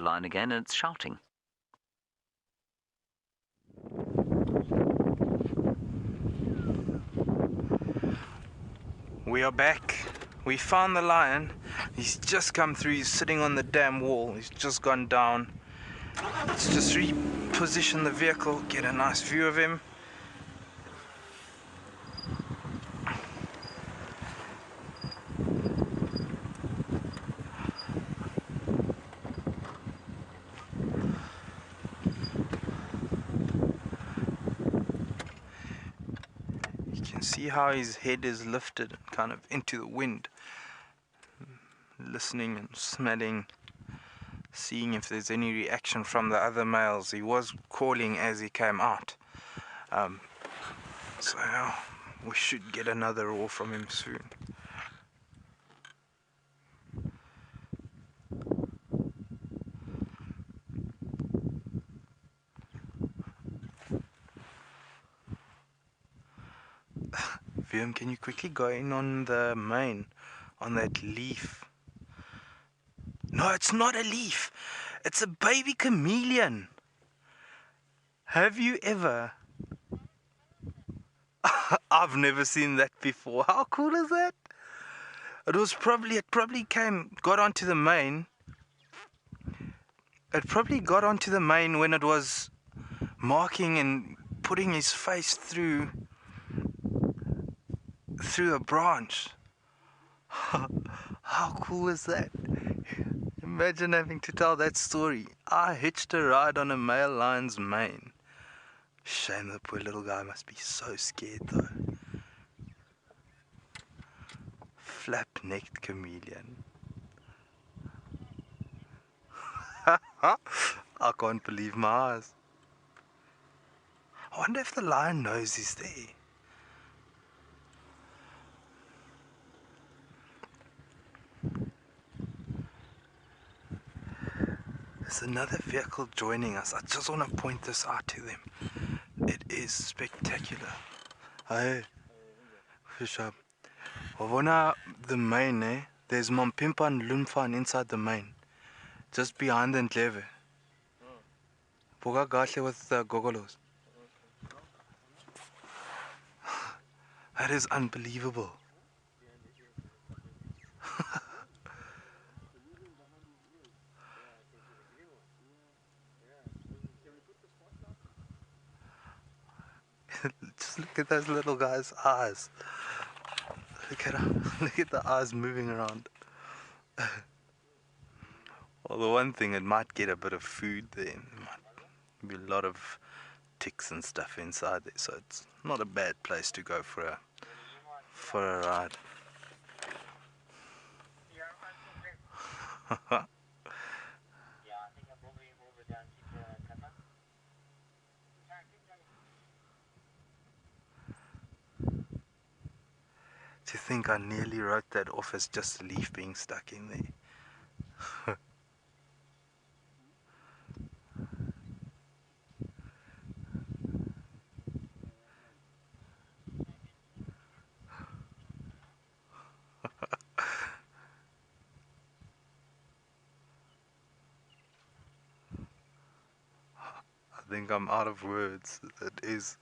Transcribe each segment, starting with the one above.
the line again and it's shouting. We are back. We found the lion. He's just come through. He's sitting on the damn wall. He's just gone down. Let's just reposition the vehicle, get a nice view of him. You can see how his head is lifted kind of into the wind, listening and smelling, seeing if there's any reaction from the other males. He was calling as he came out, so we should get another roar from him soon. Viam, can you quickly go in on the mane, on that leaf? No, it's not a leaf. It's a baby chameleon. Have you ever? I've never seen that before. How cool is that? It probably got onto the mane. It probably got onto the mane when it was marking and putting his face through a branch. How cool is that? Imagine having to tell that story. I hitched a ride on a male lion's mane. Shame the poor little guy must be so scared though. Flap-necked chameleon. I can't believe my eyes. I wonder if the lion knows he's there. There's another vehicle joining us. I just want to point this out to them. It is spectacular. Hey, Bishop. Wawona the main, eh? There's Mompimpa and Lumfan inside the main. Just behind the Ndleve. Boga gahle with the gogolos. That is unbelievable. Just look at those little guys' eyes. Look at the eyes moving around. Well, the one thing, it might get a bit of food there. There might be a lot of ticks and stuff inside there, so it's not a bad place to go for a ride. To think I nearly wrote that off as just a leaf being stuck in there. I think I'm out of words. That is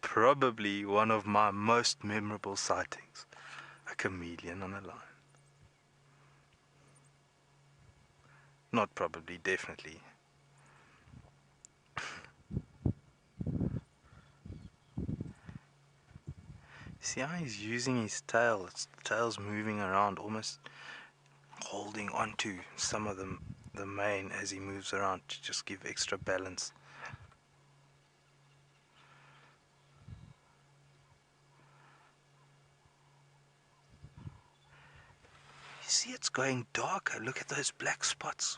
probably one of my most memorable sightings. A chameleon on a line. Not probably, definitely. See how he's using his tail? Its tail's moving around, almost holding onto some of the mane as he moves around to just give extra balance. You see, it's going darker. Look at those black spots.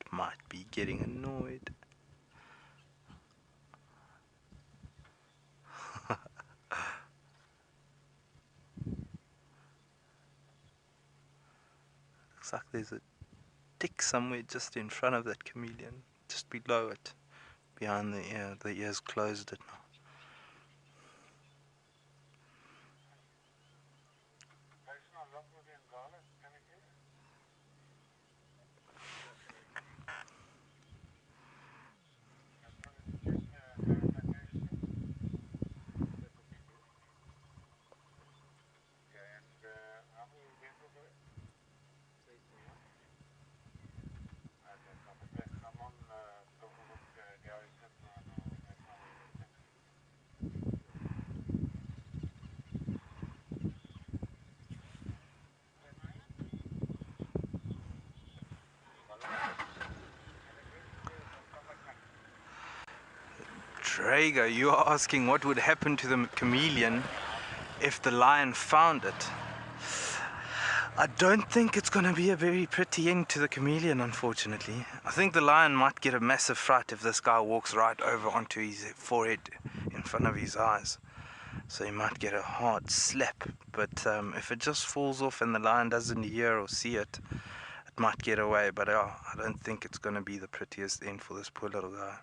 It might be getting annoyed. Looks like there's a tick somewhere just in front of that chameleon, just below it, behind the ear. The ear's closed it now. Rhaegar, you are asking what would happen to the chameleon if the lion found it. I don't think it's going to be a very pretty end to the chameleon, unfortunately. I think the lion might get a massive fright if this guy walks right over onto his forehead in front of his eyes. So he might get a hard slap. But if it just falls off and the lion doesn't hear or see it, it might get away. But I don't think it's going to be the prettiest end for this poor little guy.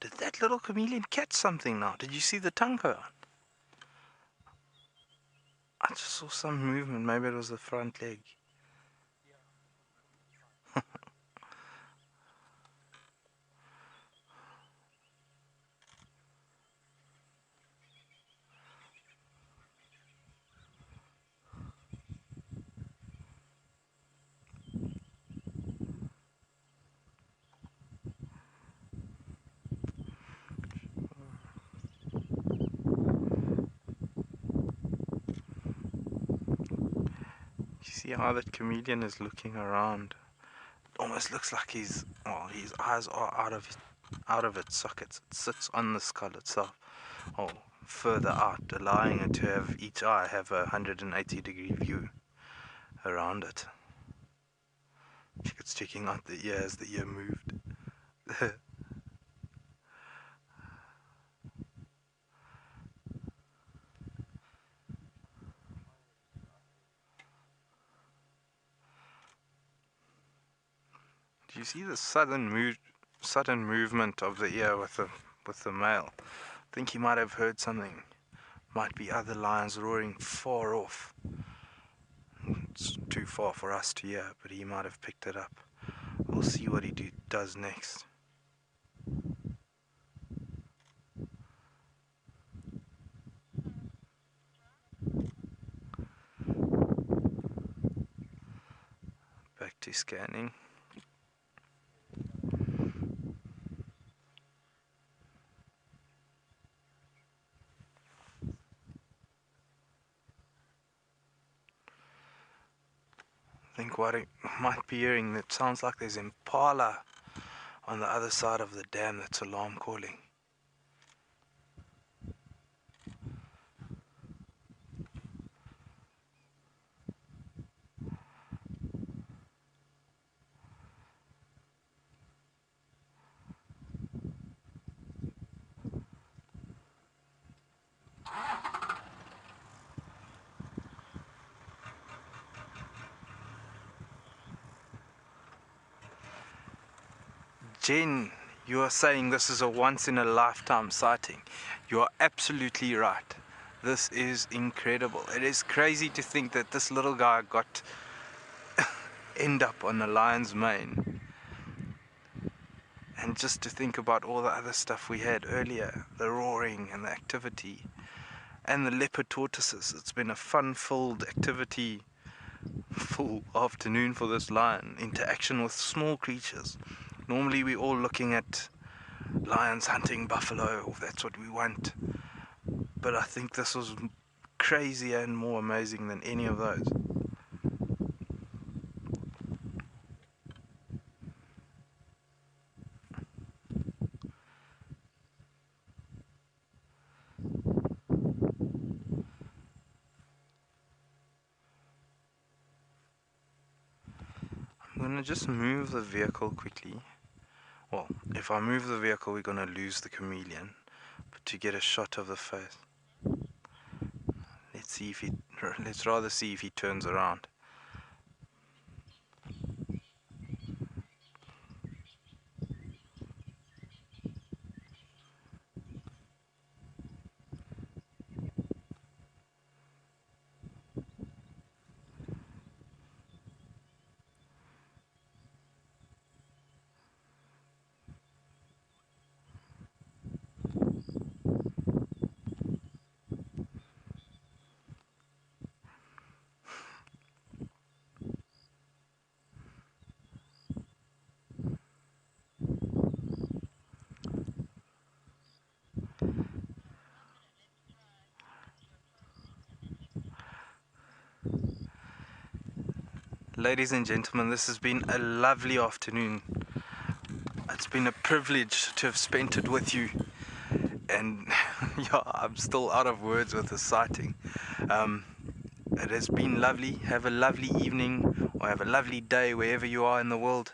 Did that little chameleon catch something now? Did you see the tongue go out? I just saw some movement. Maybe it was the front leg. You see how that chameleon is looking around? It almost looks like his eyes are out of its sockets. It sits on the skull itself, or further out, allowing it to have each eye have a 180-degree view around it. It's checking out the ear as the ear moved. Do you see the sudden movement of the ear with the male? I think he might have heard something. Might be other lions roaring far off. It's too far for us to hear, but he might have picked it up. We'll see what he does next. Back to scanning. I think what I might be hearing, it sounds like there's impala on the other side of the dam that's alarm calling. Jen, you are saying this is a once-in-a-lifetime sighting. You are absolutely right. This is incredible. It is crazy to think that this little guy got end up on a lion's mane. And just to think about all the other stuff we had earlier, the roaring and the activity, and the leopard tortoises. It's been a fun-filled activity, full afternoon for this lion. Interaction with small creatures. Normally we're all looking at lions hunting buffalo, if that's what we want. But I think this was crazier and more amazing than any of those. I'm going to just move the vehicle quickly. Well, if I move the vehicle, we're going to lose the chameleon. But to get a shot of the face, let's rather see if he turns around. Ladies and gentlemen, this has been a lovely afternoon. It's been a privilege to have spent it with you. And yeah, I'm still out of words with the sighting. It has been lovely. Have a lovely evening or have a lovely day wherever you are in the world.